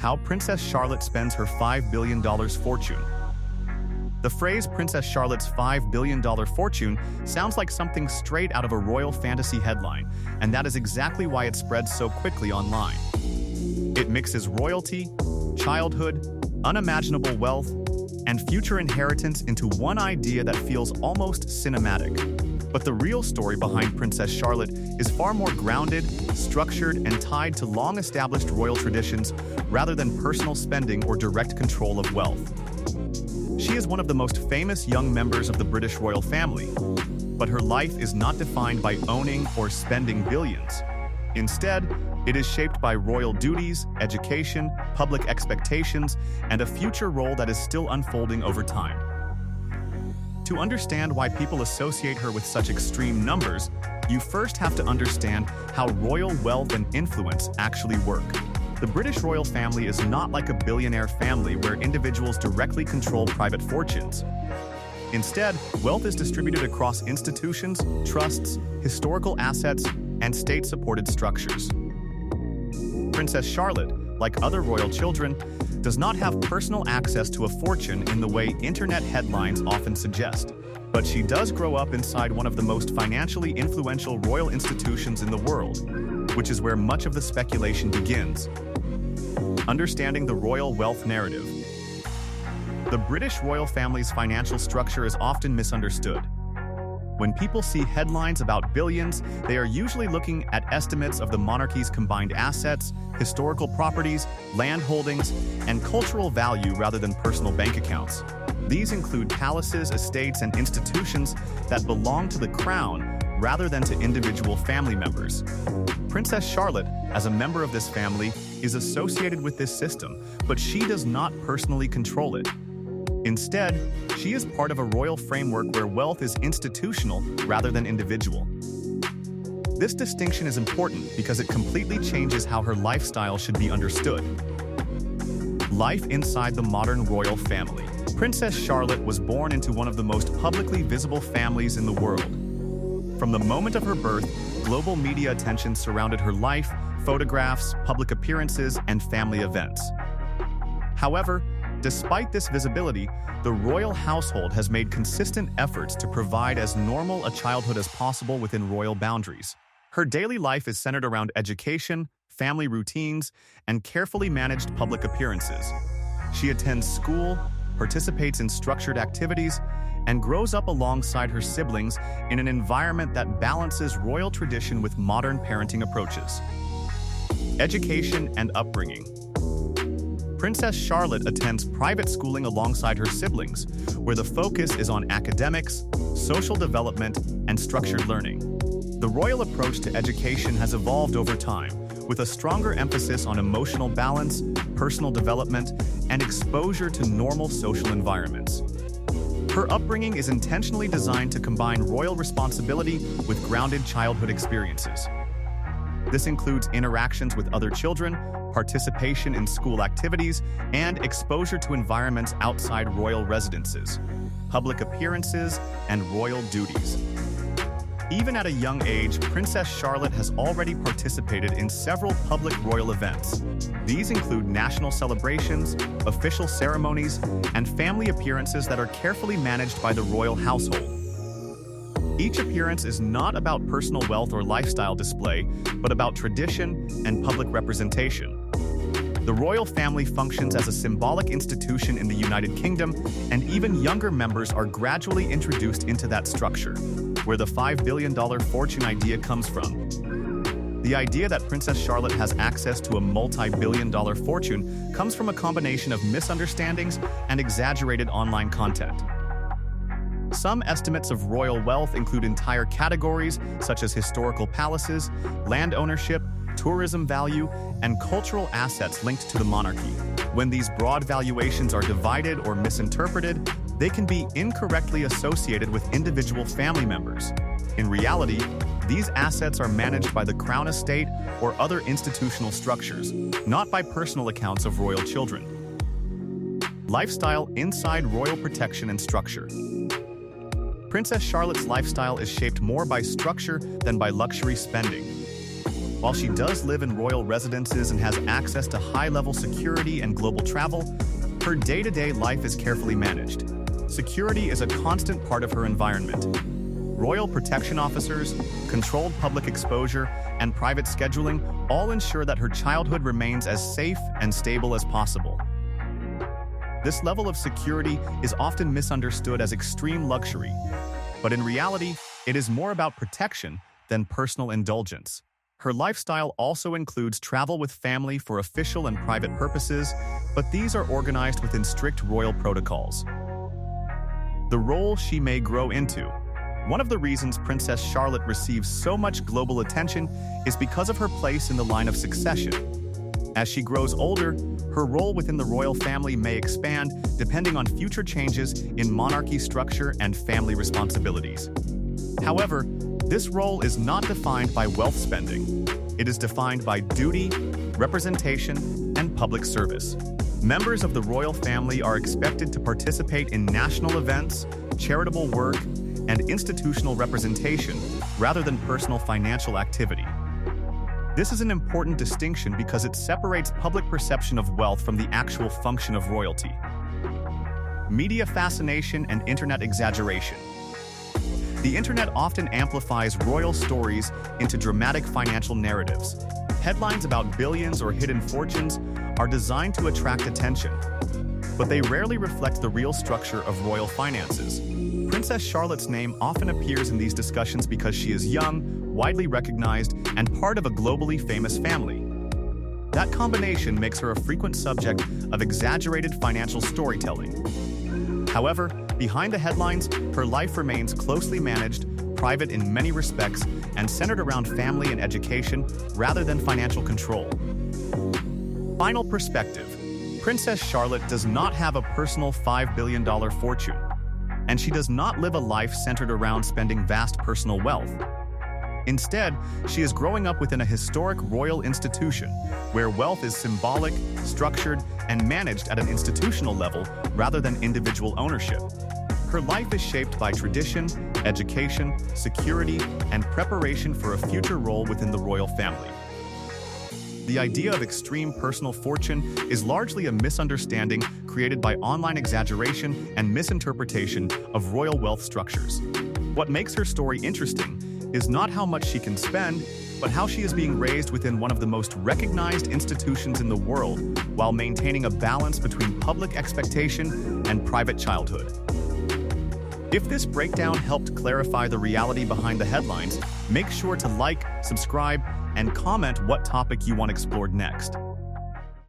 How Princess Charlotte Spends Her $5 Billion Fortune. The phrase Princess Charlotte's $5 billion fortune sounds like something straight out of a royal fantasy headline, and that is exactly why it spreads so quickly online. It mixes royalty, childhood, unimaginable wealth, and future inheritance into one idea that feels almost cinematic. But the real story behind Princess Charlotte is far more grounded, structured, and tied to long-established royal traditions rather than personal spending or direct control of wealth. She is one of the most famous young members of the British royal family, but her life is not defined by owning or spending billions. Instead, it is shaped by royal duties, education, public expectations, and a future role that is still unfolding over time. To understand why people associate her with such extreme numbers, you first have to understand how royal wealth and influence actually work. The British royal family is not like a billionaire family where individuals directly control private fortunes. Instead, wealth is distributed across institutions, trusts, historical assets, and state-supported structures. Princess Charlotte, like other royal children, does not have personal access to a fortune in the way internet headlines often suggest. But she does grow up inside one of the most financially influential royal institutions in the world, which is where much of the speculation begins. Understanding the royal wealth narrative. The British royal family's financial structure is often misunderstood. When people see headlines about billions, they are usually looking at estimates of the monarchy's combined assets, historical properties, land holdings, and cultural value rather than personal bank accounts. These include palaces, estates, and institutions that belong to the crown rather than to individual family members. Princess Charlotte, as a member of this family, is associated with this system, but she does not personally control it. Instead, she is part of a royal framework where wealth is institutional rather than individual. This distinction is important because it completely changes how her lifestyle should be understood. Life inside the modern royal family. Princess Charlotte was born into one of the most publicly visible families in the world. From the moment of her birth, global media attention surrounded her life, photographs, public appearances, and family events. However, despite this visibility, the royal household has made consistent efforts to provide as normal a childhood as possible within royal boundaries. Her daily life is centered around education, family routines, and carefully managed public appearances. She attends school, participates in structured activities, and grows up alongside her siblings in an environment that balances royal tradition with modern parenting approaches. Education and upbringing. Princess Charlotte attends private schooling alongside her siblings, where the focus is on academics, social development, and structured learning. The royal approach to education has evolved over time, with a stronger emphasis on emotional balance, personal development, and exposure to normal social environments. Her upbringing is intentionally designed to combine royal responsibility with grounded childhood experiences. This includes interactions with other children, participation in school activities, and exposure to environments outside royal residences, public appearances, and royal duties. Even at a young age, Princess Charlotte has already participated in several public royal events. These include national celebrations, official ceremonies, and family appearances that are carefully managed by the royal household. Each appearance is not about personal wealth or lifestyle display, but about tradition and public representation. The royal family functions as a symbolic institution in the United Kingdom, and even younger members are gradually introduced into that structure, where the $5 billion fortune idea comes from. The idea that Princess Charlotte has access to a multi-billion-dollar fortune comes from a combination of misunderstandings and exaggerated online content. Some estimates of royal wealth include entire categories such as historical palaces, land ownership, tourism value, and cultural assets linked to the monarchy. When these broad valuations are divided or misinterpreted, they can be incorrectly associated with individual family members. In reality, these assets are managed by the Crown Estate or other institutional structures, not by personal accounts of royal children. Lifestyle inside royal protection and structure. Princess Charlotte's lifestyle is shaped more by structure than by luxury spending. While she does live in royal residences and has access to high-level security and global travel, her day-to-day life is carefully managed. Security is a constant part of her environment. Royal protection officers, controlled public exposure, and private scheduling all ensure that her childhood remains as safe and stable as possible. This level of security is often misunderstood as extreme luxury, but in reality, it is more about protection than personal indulgence. Her lifestyle also includes travel with family for official and private purposes, but these are organized within strict royal protocols. The role she may grow into. One of the reasons Princess Charlotte receives so much global attention is because of her place in the line of succession. As she grows older, her role within the royal family may expand depending on future changes in monarchy structure and family responsibilities. However, this role is not defined by wealth spending. It is defined by duty, representation, and public service. Members of the royal family are expected to participate in national events, charitable work, and institutional representation rather than personal financial activity. This is an important distinction because it separates public perception of wealth from the actual function of royalty. Media fascination and internet exaggeration. The internet often amplifies royal stories into dramatic financial narratives. Headlines about billions or hidden fortunes are designed to attract attention, but they rarely reflect the real structure of royal finances. Princess Charlotte's name often appears in these discussions because she is young, widely recognized, and part of a globally famous family. That combination makes her a frequent subject of exaggerated financial storytelling. However, behind the headlines, her life remains closely managed, private in many respects, and centered around family and education rather than financial control. Final perspective. Princess Charlotte does not have a personal $5 billion fortune, and she does not live a life centered around spending vast personal wealth. Instead, she is growing up within a historic royal institution where wealth is symbolic, structured, and managed at an institutional level rather than individual ownership. Her life is shaped by tradition, education, security, and preparation for a future role within the royal family. The idea of extreme personal fortune is largely a misunderstanding created by online exaggeration and misinterpretation of royal wealth structures. What makes her story interesting is not how much she can spend, but how she is being raised within one of the most recognized institutions in the world while maintaining a balance between public expectation and private childhood. If this breakdown helped clarify the reality behind the headlines, make sure to like, subscribe, and comment what topic you want explored next.